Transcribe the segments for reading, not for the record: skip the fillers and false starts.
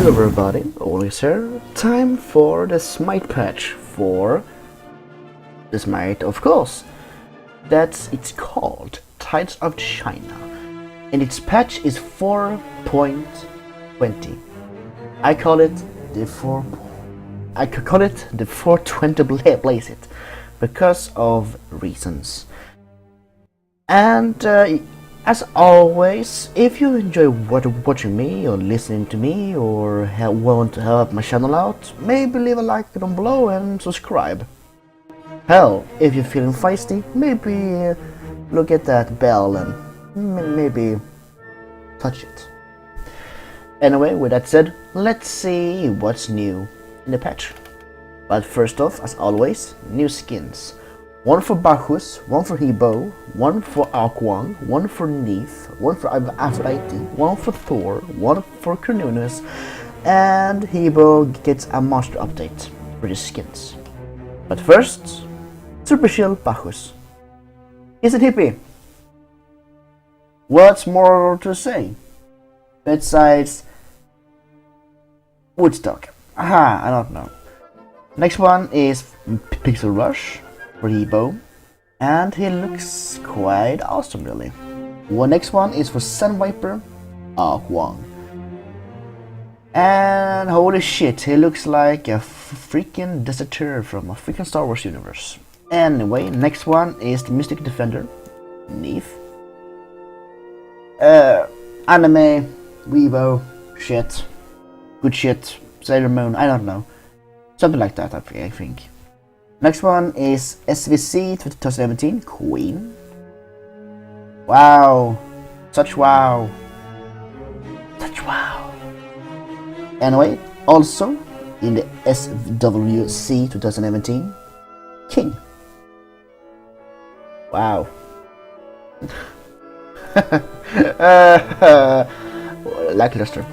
Hello everybody, always here. Time for the Smite Patch for the Smite, of course. It's called Tides of China, and its patch is 4.20. I call it the 420 blaze it because of reasons. And as always, if you enjoy watching me or listening to me or want to help my channel out, maybe leave a like down below and subscribe. Hell, if you're feeling feisty, maybe look at that bell and maybe touch it. Anyway, with that said, let's see what's new in the patch. But first off, as always, new skins. One for Bacchus, one for Hebo, one for Akwang, one for Neith, one for Aphrodite, one for Thor, one for Cernunnos, and Hebo gets a monster update for the skins. But first, Super Chill Bacchus. He's a hippie. What's more to say? Besides Woodstock. Aha, I don't know. Next one is Pixel Rush for Hebo, and he looks quite awesome really. Next one is for Sun Viper, Huang. And holy shit, he looks like a freaking deserter from a freaking Star Wars universe. Anyway, next one is the Mystic Defender, Neith. Anime, Weibo, shit, good shit, Sailor Moon, I don't know. Something like that, I think. Next one is SWC 2017 Queen. Wow. Such wow. Such wow. Anyway, also in the SWC 2017 King. Wow. Lackluster.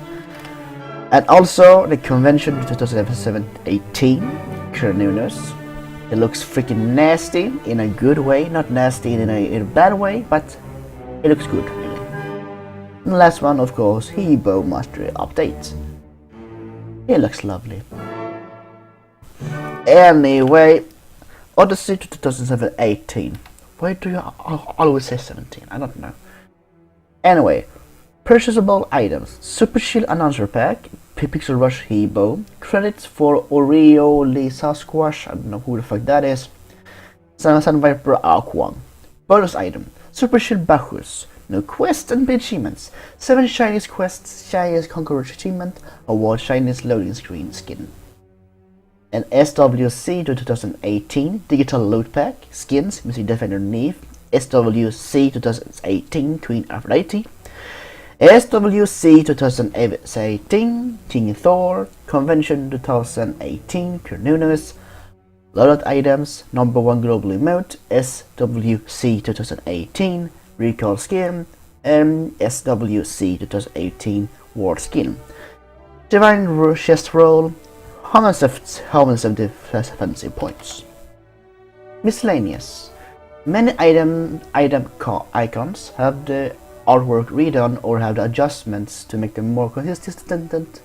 And also the convention 2017-18 Cernunnos. It looks freaking nasty in a good way, not nasty in a bad way, but it looks good really. And the last one, of course, Hebo Mastery Update. It looks lovely. Anyway, Odyssey 2017-18. Why do you always say 17? I don't know. Anyway, purchasable items: Super Chill Announcer Pack, Pixel Rush Hebo, credits for Oreo Lisa Squash, I don't know who the fuck that is, Sun Viper Akwang. Bonus item: Super Chill Bacchus, no quests and achievements, 7 Chinese quests, Chinese Conqueror achievement, award Chinese loading screen skin. An SWC 2018 Digital Loot Pack, skins, Mystic Defender Neith, SWC 2018 Queen Aphrodite, SWC 2018 King Thor, Convention 2018 Cernunnos, loadout items, number 1 global emote, SWC 2018 Recall Skin, and SWC 2018 War Skin. Divine Chest Roll, 170 defensive points. Miscellaneous. Many icons have the artwork redone or have the adjustments to make them more consistent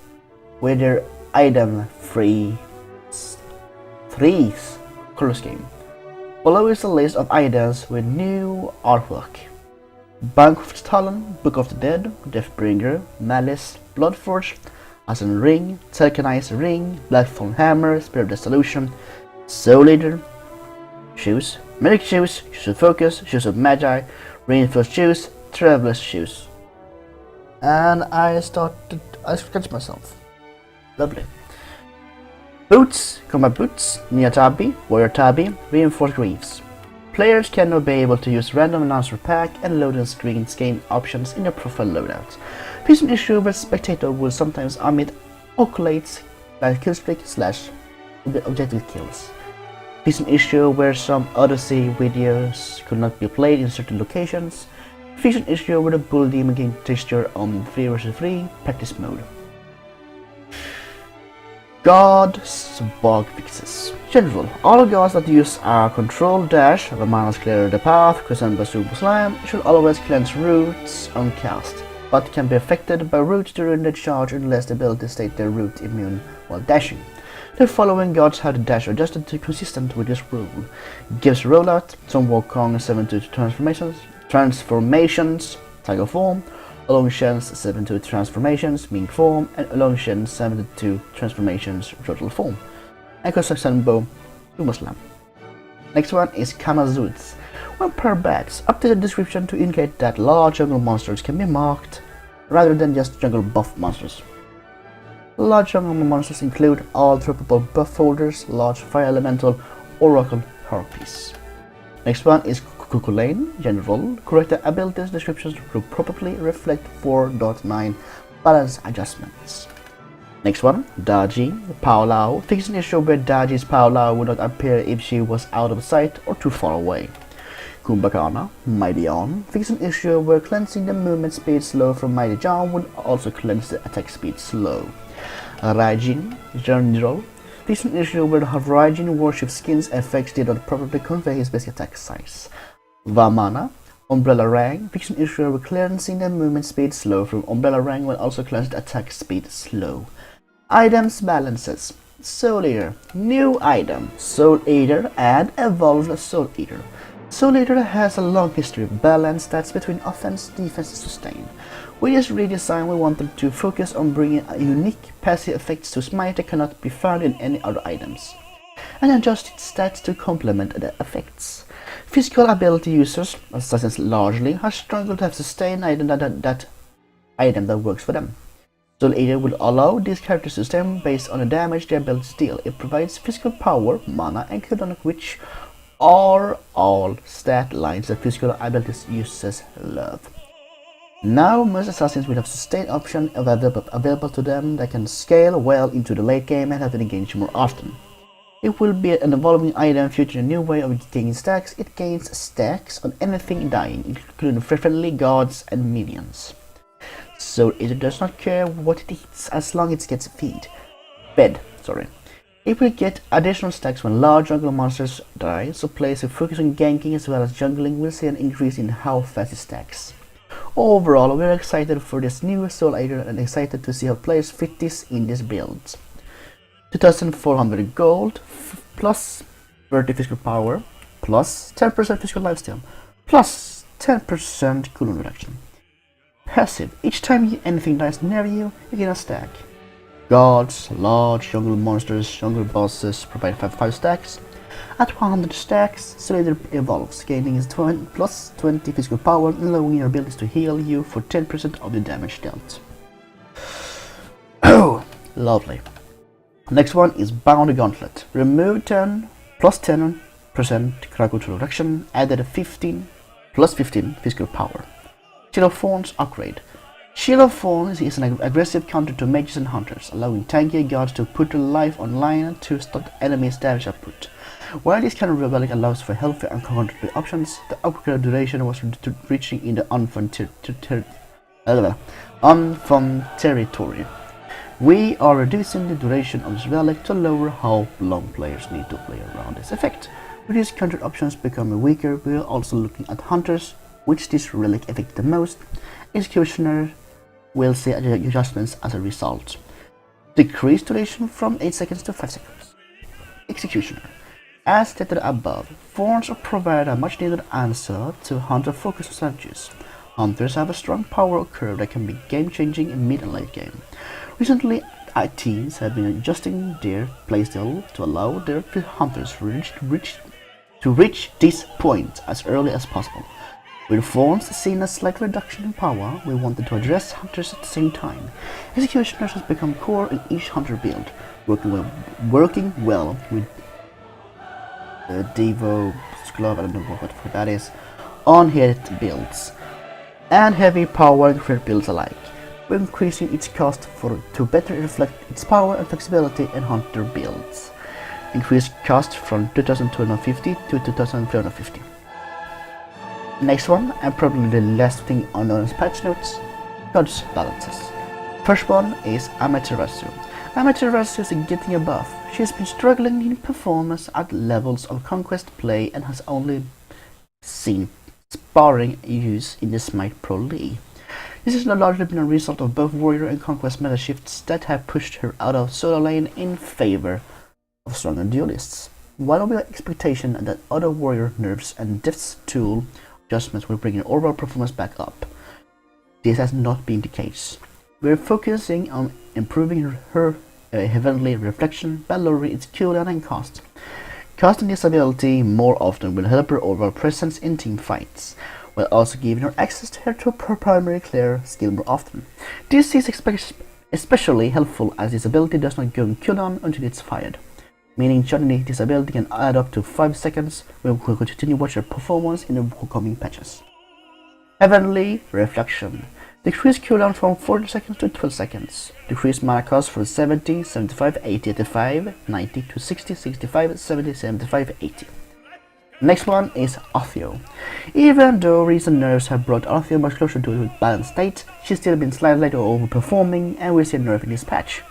with their item threes color scheme. Below is a list of items with new artwork: Bank of Talon, Book of the Dead, Deathbringer, Malice, Bloodforge, Ascend Ring, Telekinized Ring, Blackthorn Hammer, Spirit of Dissolution, Soul Leader, Shoes, Medic Shoes, Shoes of Focus, Shoes of Magi, Reinforced Shoes, Traveler's Shoes. And I scratched myself. Lovely. Boots, Combat Boots, Nia Tabi, Warrior Tabi, Reinforced Greaves. Players can now be able to use random announcer pack and loading screen game options in their profile loadout. Piece an issue where spectator will sometimes omit oculates like killstreak / objective kills. Piece an issue where some Odyssey videos could not be played in certain locations. Fix an issue where the Bull Demon gain texture on 3 vs 3 practice mode. God's bug fixes. General, all gods that use a control dash, the minus clear the path, crescendo super slime, should always cleanse roots on cast. but can be affected by roots during the charge unless the ability states they're root immune while dashing. The following guards have the dash adjusted to consistent with this rule. Gives rollout, some Wukong 72 transformations, Tiger Form, Longshan's 72 transformations, Mink Form, and Longshan's 72 transformations, Turtle Form. And Kosaku Sumo Next one is Kamazuts. When per bats, update the description to indicate that large jungle monsters can be marked rather than just jungle buff monsters. Large jungle monsters include all droppable buff holders, large fire elemental, oracle harpies. Next one is Kukulane General. Correct the abilities descriptions to properly reflect 4.9 balance adjustments. Next one, Daji Paolao. Fix an issue where Daji's Paolao would not appear if she was out of sight or too far away. Kumbhakana Maidian. Fix an issue where cleansing the movement speed slow from Maidian would also cleanse the attack speed slow. Raijin General. Fix an issue where the Raijin worship skin's effects did not properly convey his basic attack size. Vamana Umbrella Rang. Fix an issue where cleansing the movement speed slow from Umbrella Rang will also cleanse the attack speed slow. Items balances. Soul Eater. New item. Soul Eater and Evolved Soul Eater. Soul Eater has a long history of balance stats between offense, defense, and sustain. With this redesign, we wanted to focus on bringing a unique passive effects to Smite that cannot be found in any other items, and adjust its stats to complement the effects. Physical ability users, assassins largely, have struggled to have sustained item that works for them. Soul Eater will allow these characters to sustain based on the damage their abilities deal. It provides physical power, mana, and cooldown, which are all stat lines that physical abilities users love. Now most assassins will have sustain option available to them that can scale well into the late game and have to engage more often. It will be an evolving item featuring a new way of gaining stacks. It gains stacks on anything dying, including friendly guards and minions. So it does not care what it eats as long as it gets fed. It will get additional stacks when large jungle monsters die, so players who focus on ganking as well as jungling will see an increase in how fast it stacks. Overall, we're excited for this new Soul Eater and excited to see how players fit this in this build. 2400 gold, plus 30 physical power, plus 10% physical lifesteal, plus 10% cooldown reduction. Passive, each time anything dies near you, you gain a stack. Gods, large jungle monsters, jungle bosses provide 5 stacks. At 100 stacks, Soul Eater evolves, gaining plus 20 physical power and allowing your abilities to heal you for 10% of the damage dealt. Oh, lovely. Next one is Bound Gauntlet. Remove 10 plus 10% crowd reduction, added 15 plus 15 physical power. Shield of Thorns upgrade. Shield of Thorns is an aggressive counter to mages and hunters, allowing tanky guards to put their life online to stop enemies' damage output. While this kind of relic allows for healthy and counter options, the upgrade duration was reaching in the unfun territory. We are reducing the duration of this relic to lower how long players need to play around this effect. With these counter options becoming weaker, we are also looking at hunters, which this relic affects the most. Executioner will see adjustments as a result. Decrease duration from 8 seconds to 5 seconds. Executioner. As stated above, Thorns provide a much needed answer to hunter focus strategies. Hunters have a strong power curve that can be game changing in mid and late game. Recently, teams have been adjusting their playstyle to allow their hunters to reach this point as early as possible. With Thorns seeing a slight reduction in power, we wanted to address hunters at the same time. Executioners has become core in each hunter build, working well with the Devo Glove, I don't know what that is, on hit builds, and heavy power and crit builds alike. We're increasing its cost to better reflect its power and flexibility in hunter builds. Increased cost from 2250 to 2350. Next one, and probably the last thing on those patch notes, God's balances. First one is Amaterasu. Amaterasu is getting a buff. She has been struggling in performance at levels of conquest play and has only seen sparring use in the Smite Pro League. This has largely been a result of both warrior and conquest meta shifts that have pushed her out of solo lane in favor of stronger duelists. While we have expectation that other warrior nerfs and death's tool adjustments will bring her overall performance back up, this has not been the case. We are focusing on improving her heavenly reflection by lowering its cooldown and cost. Casting this ability more often will help her overall presence in team fights, while also giving her access to her primary clear skill more often. This is especially helpful as this ability does not go on cooldown until it's fired, meaning charging this ability can add up to 5 seconds when we will continue watch her performance in the upcoming patches. Heavenly Reflection. Decrease cooldown from 40 seconds to 12 seconds. Decrease mana cost from 70, 75, 80, 85, 90 to 60, 65, 70, 75, 80. Next one is Artheo. Even though recent nerfs have brought Artheo much closer to a balanced state, she's still been slightly overperforming and we see a nerf in this patch.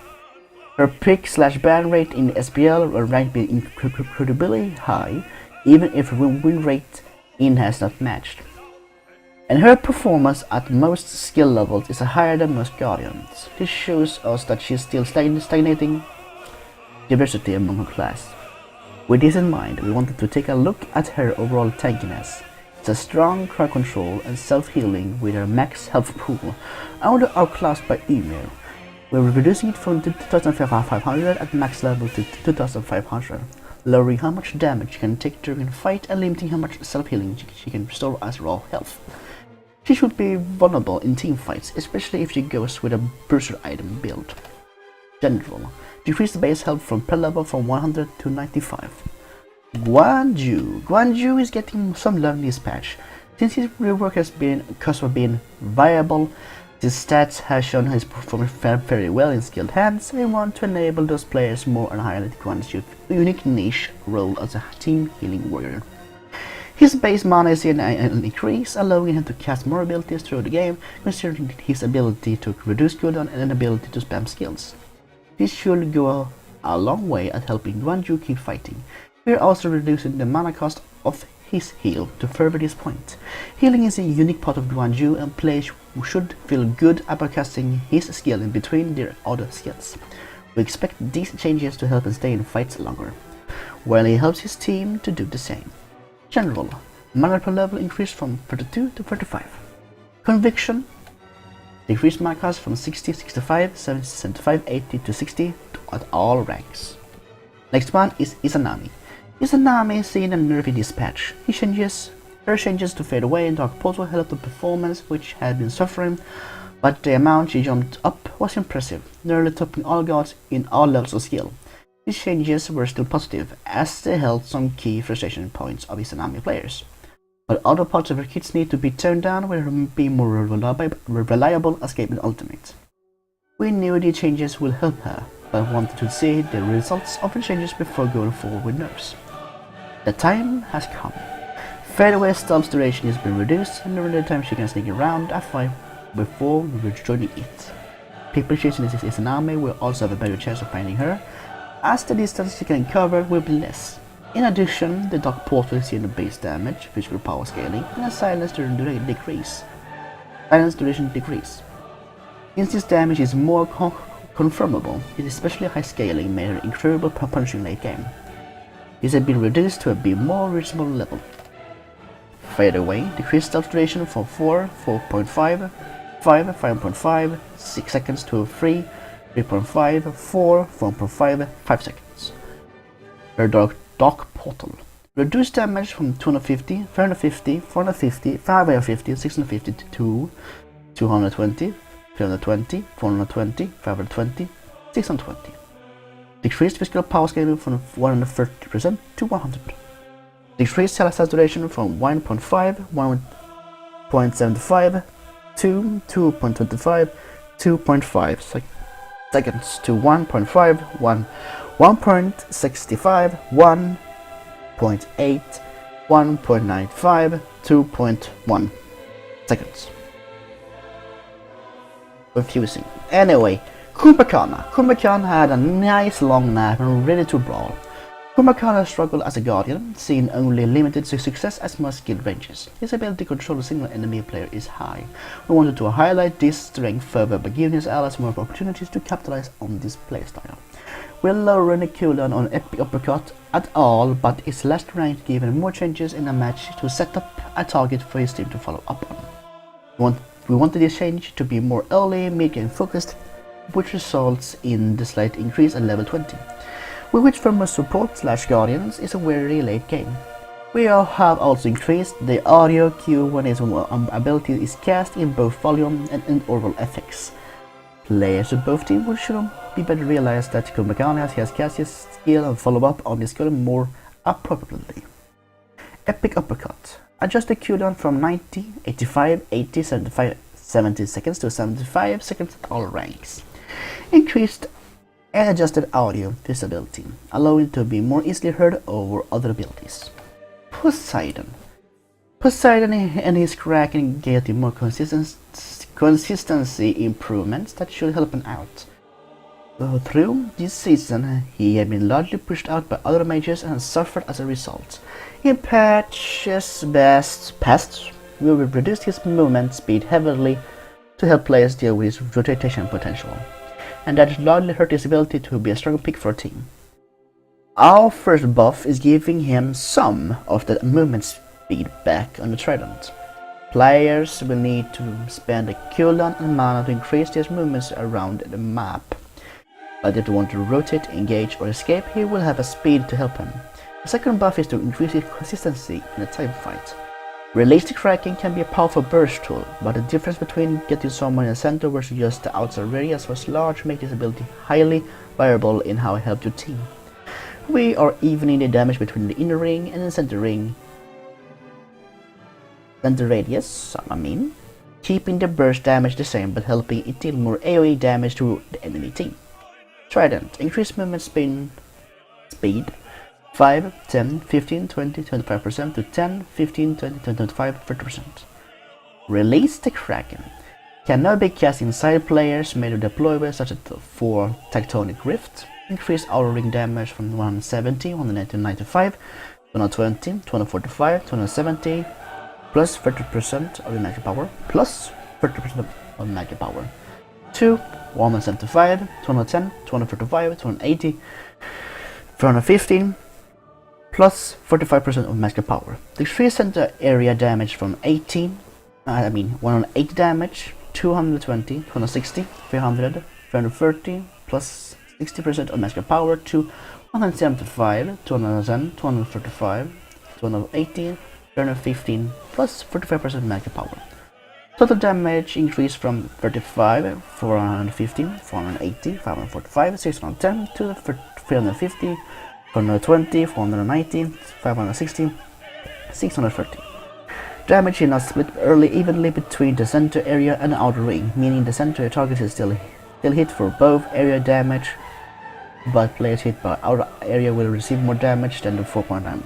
Her pick/ban rate in SPL will rank be incredibly high, even if her win rate in has not matched. And her performance at most skill levels is higher than most Guardians. This shows us that she is still stagnating diversity among her class. With this in mind, we wanted to take a look at her overall tankiness. It's a strong crowd control and self-healing with her max health pool, only outclassed by Ymir. We're reducing it from 2500 at max level to 2500, lowering how much damage she can take during a fight and limiting how much self-healing she can restore as raw health. She should be vulnerable in team fights, especially if she goes with a Bruiser item build. General. Decrease the base health from per level from 100 to 95. Guanju. Guanju is getting some love in this patch. Since his rework has been being viable, his stats have shown his performance very well in skilled hands, and we want to enable those players more and highlight Guanju's unique niche role as a team healing warrior. His base mana is in an increase, allowing him to cast more abilities throughout the game, considering his ability to reduce cooldown and an ability to spam skills. This should go a long way at helping Guanju keep fighting. We are also reducing the mana cost of his heal to further this point. Healing is a unique part of Guanju, and players should feel good about casting his skill in between their other skills. We expect these changes to help him stay in fights longer, while he helps his team to do the same. General. Mana per level increased from 32 to 35. Conviction. Decreased mana cost from 60, 65, 70, 75, 80 to 60 at all ranks. Next one is Izanami. Izanami is seeing a nerf in this patch. Her changes to fade away and Dark Portal helped the performance, which had been suffering, but the amount she jumped up was impressive, nearly topping all gods in all levels of skill. These changes were still positive, as they held some key frustration points of Izanami players. But other parts of her kits need to be toned down with her being more reliable escaping ultimate. We knew the changes will help her, but wanted to see the results of the changes before going forward with nerfs. The time has come. Fadeaway stealth duration has been reduced, and during the time she can sneak around a fight before rejoining it. People chasing this Izanami will also have a better chance of finding her, as the distance she can cover will be less. In addition, the Dark Portal is seeing the base damage, physical power scaling, and a silence duration decrease. Since this damage is more confirmable, its especially high scaling made her incredible punching late game. This has been reduced to a more reasonable level. Fade away, decreased stealth duration from 4, 4.5, 5, 5.5, 6 seconds to 3, 3.5, 4, 4.5, 5 seconds. Her Dark Portal. Reduced damage from 250, 350, 450, 550, 650 to 220, 320, 420, 520, 620. Decreased physical power scaling from 130% to 100%. Decreased cell saturation from 1.5, 1.75 to 2.25, 2.5 seconds to 1.5, 1.65, 1.8, 1.95, 2.1 seconds. Confusing. Anyway, Kumbhakana. Kumbhakana had a nice long nap and ready to brawl. Kumakana struggled as a guardian, seeing only limited success as most skill ranges. His ability to control a single enemy player is high. We wanted to highlight this strength further by giving his allies more opportunities to capitalize on this playstyle. We're lowering the cooldown on Epic Uppercut at all, but its last rank given more changes in a match to set up a target for his team to follow up on. We wanted this change to be more early, mid-game focused, which results in the slight increase at level 20. Which for most support / guardians is a very late game. We have also increased the audio cue when his ability is cast in both volume and oral effects. Players of both teams should be better realize that Kumakana has cast his skill and follow up on his skill more appropriately. Epic Uppercut. Adjust the cooldown from 90, 85, 80, 75, 70 seconds to 75 seconds at all ranks. Increased and adjusted audio visibility, allowing it to be more easily heard over other abilities. Poseidon and his Kraken getting more consistency improvements that should help him out. Through this season, he had been largely pushed out by other mages and suffered as a result. In patches past, we will reduce his movement speed heavily to help players deal with his rotation potential, and that largely hurt his ability to be a strong pick for a team. Our first buff is giving him some of the movement speed back on the Trident. Players will need to spend a cooldown and mana to increase his movements around the map. But if they want to rotate, engage or escape, he will have a speed to help him. The second buff is to increase his consistency in a time fight. Release the Kraken can be a powerful burst tool, but the difference between getting someone in the center versus just the outside radius was large, making this ability highly variable in how it helped your team. We are evening the damage between the inner ring and the center radius, keeping the burst damage the same but helping it deal more AoE damage to the enemy team. Trident, increase movement speed 5, 10, 15, 20, 25% to 10, 15, 20, 25, 30%. Release the Kraken. Can now be cast inside players made of deployables such as the 4 Tectonic Rift. Increase outer ring damage from 170, 190, 95, 220, 245, 270, plus 30% of the magic power, plus 30% of magic power. 2, 175, 210, 245, 280, 415, plus 45% of magic power. Decrease center area damage from 180 damage, 220, 260, 300, 330, plus 60% of magic power to 175, 210, 235, 280, 315, plus 45% magic power. Total damage increased from 35, 415, 480, 545, 610 to 350, 420, 490, 560, 630. Damage is now split evenly between the center area and the outer ring, meaning the center target is still hit for both area damage, but players hit by outer area will receive more damage than the 4.19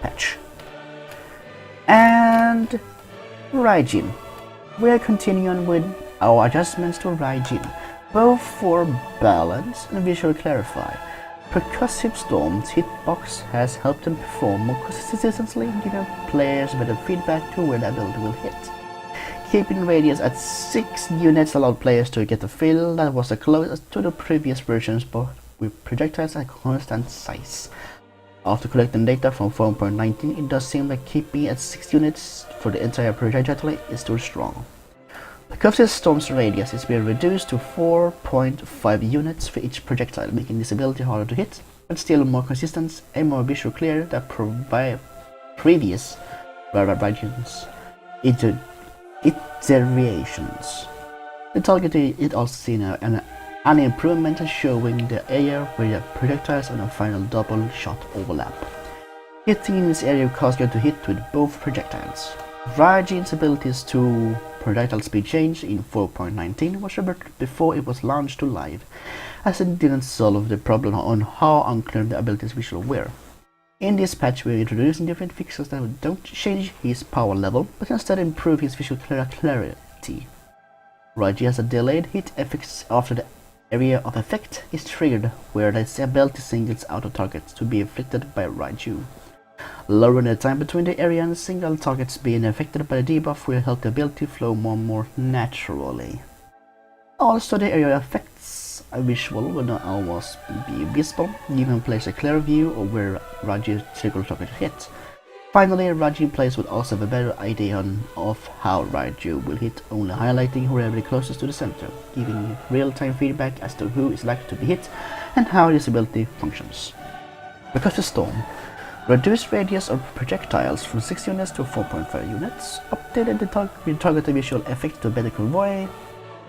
patch. And Raijin. We are continuing with our adjustments to Raijin, both for balance and visual clarify. Percussive Storm's hitbox has helped them perform more consistently, giving players better feedback to where the ability will hit. Keeping radius at 6 units allowed players to get a feel that was the closest to the previous versions, but with projectiles at constant size. After collecting data from 4.19, it does seem like keeping at 6 units for the entire projectile is too strong. Percussive Storm's radius is being reduced to 4.5 units for each projectile, making this ability harder to hit, but still more consistent and more visual clear than previous variations. Iterations. The target is also seen an improvement showing the area where the projectiles and the final double shot overlap. Hitting in this area causes you to hit with both projectiles. Raijin's abilities to projectile speed change in 4.19 was reverted before it was launched to live, as it didn't solve the problem on how unclear the abilities visually were. In this patch we are introducing different fixes that don't change his power level, but instead improve his visual clarity. Raijin has a delayed hit effects after the Area of effect is triggered where this ability singles out a target to be afflicted by Raiju. Lowering the time between the area and single targets being affected by the debuff will help the ability flow more naturally. Also, the area effects visual will not always be visible, giving players a clear view of where Raju's single target hit. Finally, Raju players would also have a better idea of how Raju will hit, only highlighting whoever is closest to the center, giving real-time feedback as to who is likely to be hit and how this ability functions. Because of Storm, reduced radius of projectiles from 6 units to 4.5 units, updated the target visual effect to better convey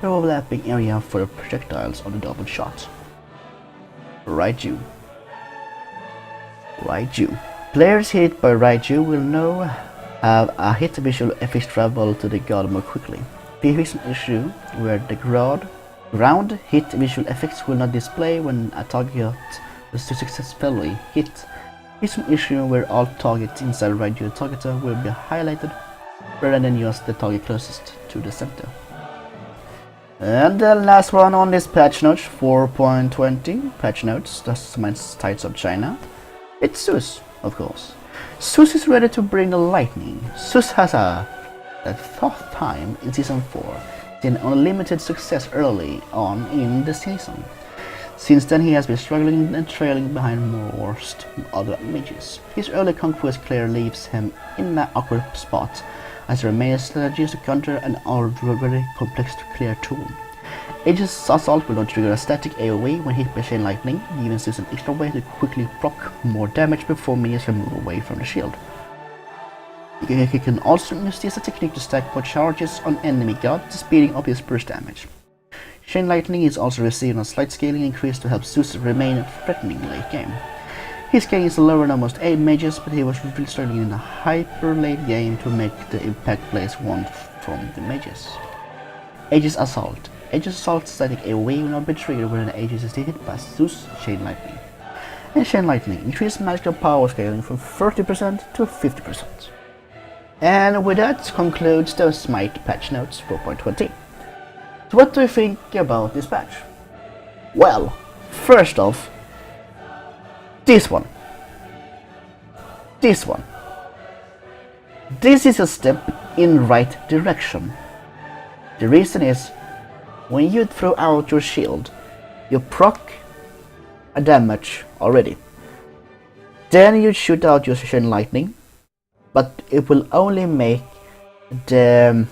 the overlapping area for the projectiles on the double shot. Raju. Players hit by Raiju will now have a hit visual effect travel to the guard more quickly. This is an issue where the ground hit visual effects will not display when a target is successfully hit. This is an issue where all targets inside Raiju targeter will be highlighted rather than just the target closest to the center. And the last one on this patch notes, 4.20 patch notes, the Smite Patch of China. It's Zeus. Of course, Zeus is ready to bring the lightning. Zeus has a tough time in Season 4, then unlimited success early on in the season. Since then he has been struggling and trailing behind most other mages. His early conquest clearly leaves him in an awkward spot, as there remains strategies to counter an already complex to clear tool. Aegis Assault will not trigger a static AoE when hit by Chain Lightning, giving Zeus an extra way to quickly proc more damage before minions can move away from the shield. He can also use this technique to stack more charges on enemy guards, speeding up his burst damage. Chain Lightning is also receiving a slight scaling increase to help Zeus remain threatening late game. His scaling is lower than most 8 mages, but he was really struggling in a hyper late game to make the impact players want from the mages. Aegis Assault. Aegis Assault static AoE will not be triggered when an Aegis is hit by Zeus Chain Lightning. And Chain Lightning increases magical power scaling from 30% to 50%. And with that concludes the Smite Patch Notes 4.20. So what do you think about this patch? Well, first off, this one. This is a step in right direction. The reason is, when you throw out your shield, you proc a damage already. Then you shoot out your Chain Lightning, but it will only make the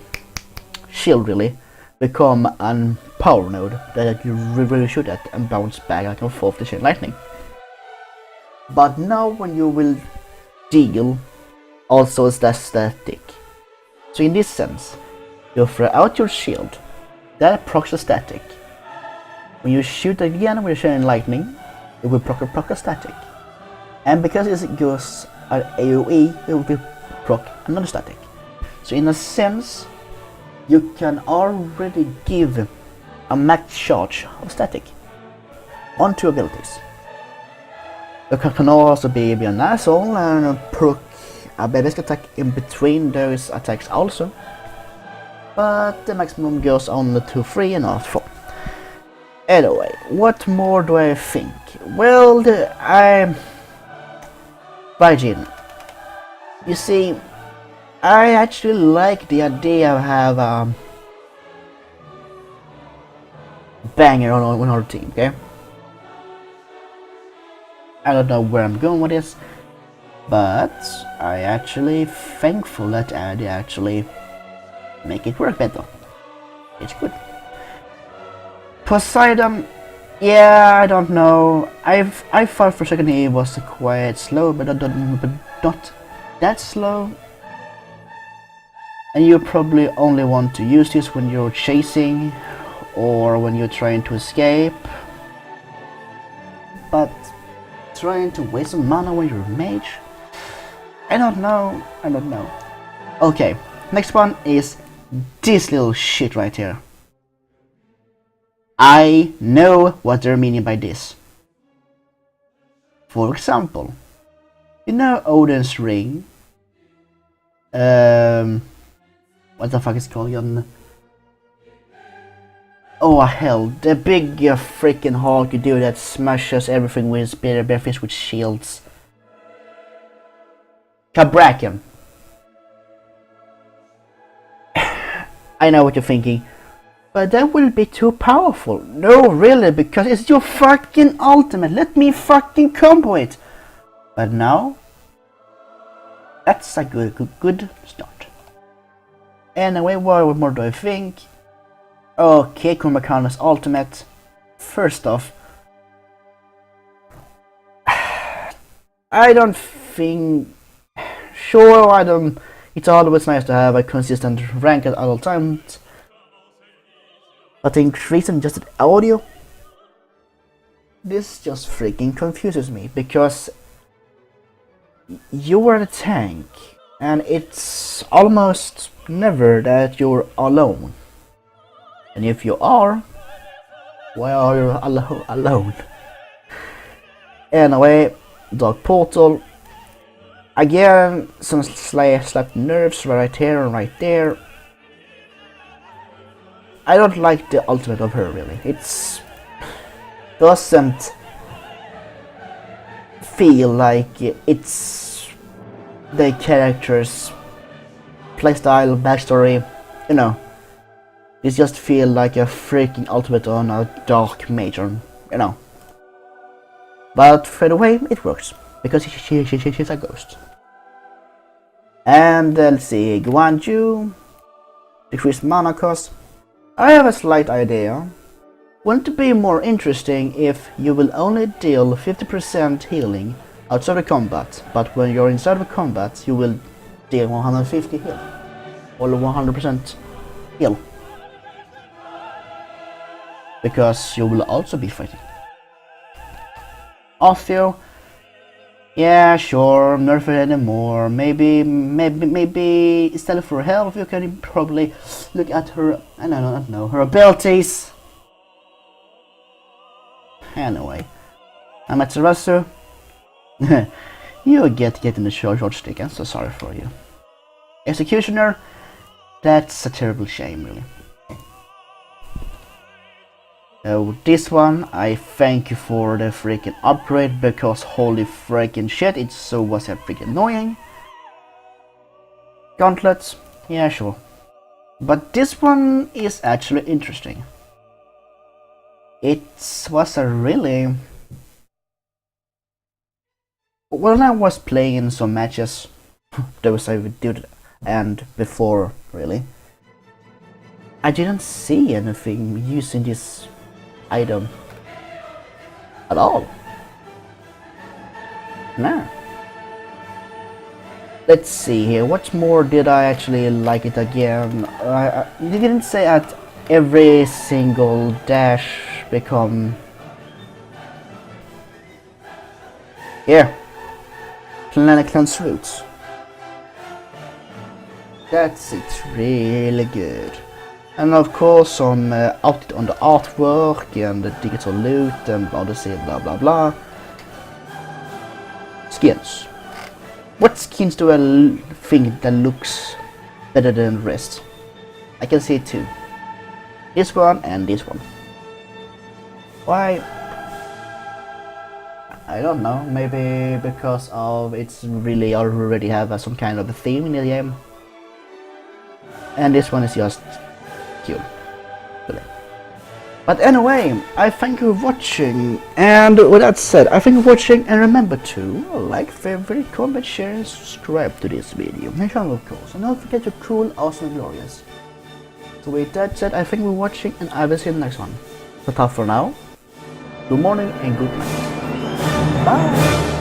shield really become a power node that you really shoot at and bounce back and forth the Chain Lightning. But now when you will deal, also is that static. So in this sense, you throw out your shield, that procs a static. When you shoot again with Chain Lightning, it will proc a static. And because it goes an AoE, it will be proc another static. So in a sense, you can already give a max charge of static on 2 abilities. You can also be an asshole and proc a basic attack in between those attacks also. But the maximum goes only to 3 and not 4. Anyway, what more do I think? Well, Virgin. You see, I actually like the idea of have a banger on our team, okay? I don't know where I'm going with this, but I actually thankful that they actually make it work better. It's good. Poseidon, yeah, I don't know. I thought for a second he was quite slow, but not that slow. And you probably only want to use this when you're chasing or when you're trying to escape. But trying to waste some mana when you're a mage? I don't know. Okay, next one is this little shit right here. I know what they're meaning by this. For example, you know Odin's ring? What the fuck is it called again? Oh hell, the big freaking Hulk dude that smashes everything with his bare fist with shields. Kabrakan. I know what you're thinking, but that will be too powerful. No, really, because it's your fucking ultimate. Let me fucking combo it. But now, that's a good start. Anyway, what more do I think? Okay, Kumakana's ultimate. First off, I don't think. Sure, I don't. It's always nice to have a consistent rank at all times. But increasing just the audio, this just freaking confuses me because you are the tank, and it's almost never that you're alone. And if you are, why are you alone? Anyway, Dark Portal. Again, some slight nerfs right here and right there. I don't like the ultimate of her really. It's doesn't feel like it's the character's playstyle, backstory, you know. It just feel like a freaking ultimate on a dark major, you know. But for the way it works, because she's a ghost. And let's see, Guanju, decreased mana cost. I have a slight idea. Wouldn't it be more interesting if you will only deal 50% healing outside of combat, but when you're inside of combat you will deal 150 heal, or 100% heal, because you will also be fighting. Othio, yeah, sure, nerf it anymore. Maybe instead of her health, you can probably look at her. I don't know her abilities. Anyway, Amaterasu, you get in the short stick. I'm so sorry for you. Executioner, that's a terrible shame, really. This one, I thank you for the freaking upgrade, because holy freaking shit, it so was a freaking annoying. Gauntlets, yeah, sure. But this one is actually interesting. It was a really... When I was playing some matches, those I did and before, really, I didn't see anything using this item at all. Nah. Let's see here, what more did I actually like it again? You didn't say at every single dash become... Here. Planet Cleanse Roots. That's it, really good. And of course on the artwork and the digital loot and blah blah blah. Skins. What skins do I think that looks better than the rest? I can see two. This one and this one. Why? I don't know, maybe because of it's really already have some kind of a theme in the game. And this one is just cute. Really. But anyway, I thank you for watching, and with that said, I thank you for watching, and remember to like, favorite, comment, share, and subscribe to this video, my channel of course, and don't forget your cool, awesome, glorious. So with that said, I thank you for watching, and I will see you in the next one. But for now, good morning and good night. Bye!